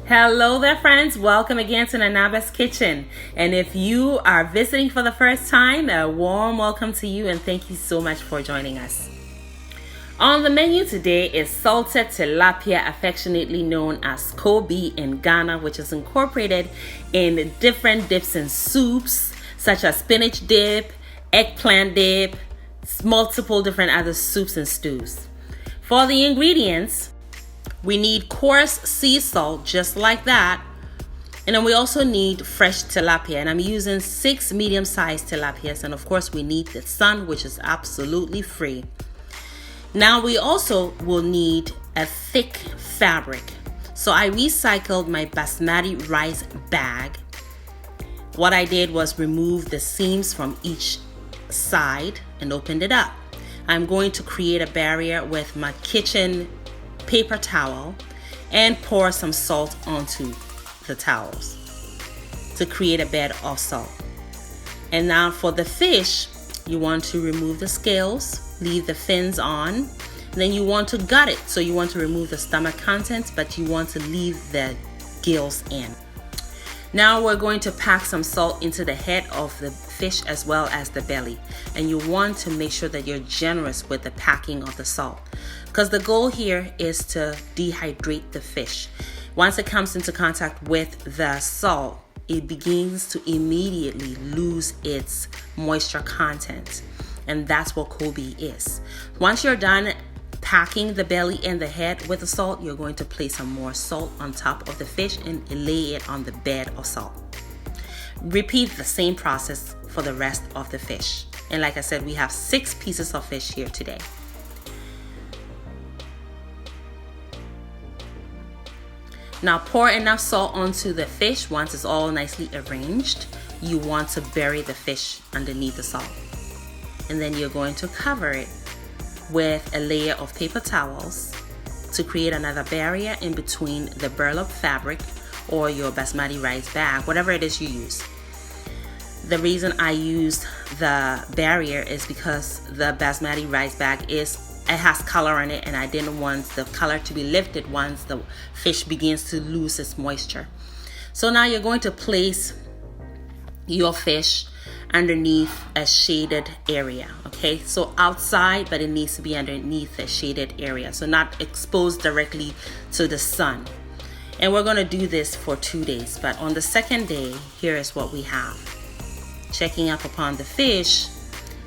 Hello there, friends. Welcome again to Nanaaba's Kitchen. And if you are visiting for the first time, a warm welcome to you and thank you so much for joining us. On the menu today is salted tilapia, affectionately known as Koobi in Ghana, which is incorporated in different dips and soups, such as spinach dip, eggplant dip, multiple different other soups and stews. For the ingredients, we need coarse sea salt, just like that. And then we also need fresh tilapia. And I'm using 6 medium-sized tilapias. And of course, we need the sun, which is absolutely free. Now, we also will need a thick fabric. So I recycled my basmati rice bag. What I did was remove the seams from each side and opened it up. I'm going to create a barrier with my kitchen paper towel and pour some salt onto the towels to create a bed of salt. And now for the fish, you want to remove the scales, leave the fins on. Then you want to gut it, so you want to remove the stomach contents, but you want to leave the gills in. Now we're going to pack some salt into the head of the fish as well as the belly. And you want to make sure that you're generous with the packing of the salt, because the goal here is to dehydrate the fish. Once it comes into contact with the salt, it begins to immediately lose its moisture content. And that's what Koobi is. Once you're done packing the belly and the head with the salt, you're going to place some more salt on top of the fish and lay it on the bed of salt. Repeat the same process for the rest of the fish. And like I said, we have 6 pieces of fish here today. Now pour enough salt onto the fish. Once it's all nicely arranged, you want to bury the fish underneath the salt. And then you're going to cover it with a layer of paper towels to create another barrier in between the burlap fabric or your basmati rice bag, whatever it is you use. The reason I used the barrier is because the basmati rice bag has color in it, and I didn't want the color to be lifted once the fish begins to lose its moisture. So now you're going to place your fish underneath a shaded area. Okay, so outside, but it needs to be underneath a shaded area, so not exposed directly to the sun. And we're going to do this for 2 days. But on the second day, here is what we have. Checking up upon the fish,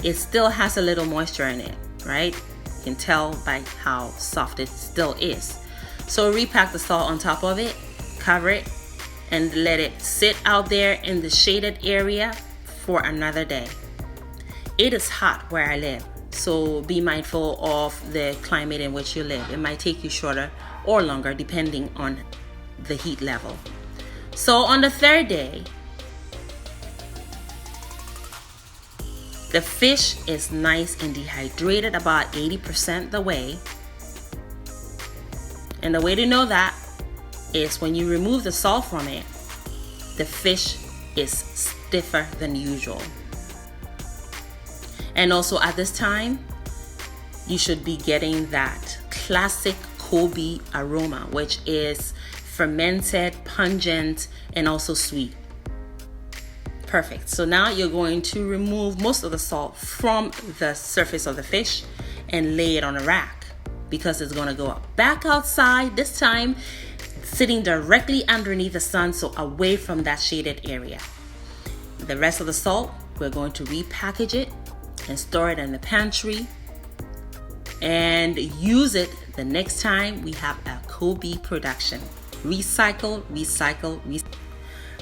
it still has a little moisture in it, right? You can tell by how soft it still is. So repack the salt on top of it, cover it, and let it sit out there in the shaded area for another day. It is hot where I live, so be mindful of the climate in which you live. It might take you shorter or longer depending on the heat level. So on the third day, the fish is nice and dehydrated about 80% the way. And the way to know that is when you remove the salt from it, the fish is stiffer than usual. And also at this time, you should be getting that classic Koobi aroma, which is fermented, pungent, and also sweet. Perfect. So now you're going to remove most of the salt from the surface of the fish and lay it on a rack, because it's going to go back outside, this time sitting directly underneath the sun, so away from that shaded area. The rest of the salt, we're going to repackage it and store it in the pantry and use it the next time we have a Koobi production. Recycle, recycle, recycle.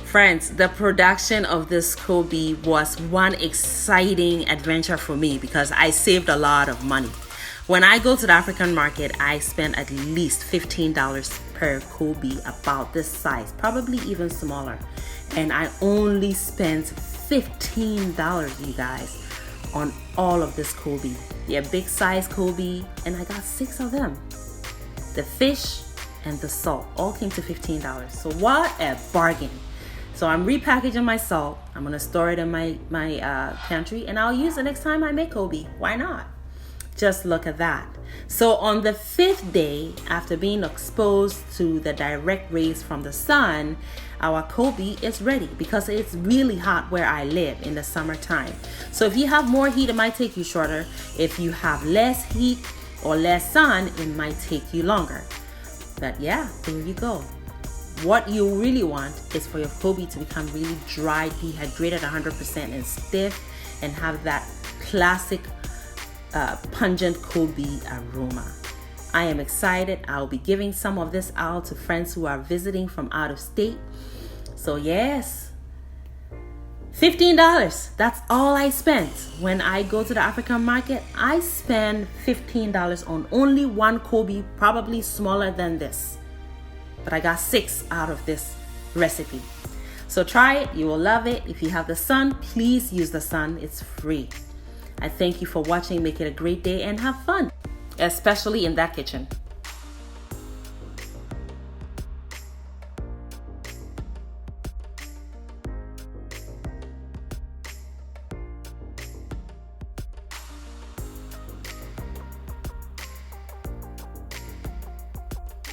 Friends, the production of this Koobi was one exciting adventure for me because I saved a lot of money. When I go to the African market, I spend at least $15 per Koobi, about this size, probably even smaller. And I only spent $15, you guys, on all of this Koobi. Yeah, big size Koobi, and I got 6 of them. The fish and the salt all came to $15. So what a bargain. So I'm repackaging my salt. I'm gonna store it in my pantry, and I'll use it next time I make Koobi. Why not? Just look at that. So on the 5th day, after being exposed to the direct rays from the sun, our Koobi is ready because it's really hot where I live in the summertime. So if you have more heat, it might take you shorter. If you have less heat or less sun, it might take you longer. But yeah, there you go. What you really want is for your Koobi to become really dry, dehydrated 100% and stiff, and have that classic pungent Koobi aroma. I am excited. I'll be giving some of this out to friends who are visiting from out of state. So yes, $15. That's all I spent. When I go to the African market, I spend $15 on only one Koobi, probably smaller than this. But I got 6 out of this recipe. So try it. You will love it. If you have the sun, please use the sun. It's free. I thank you for watching. Make it a great day and have fun, especially in that kitchen.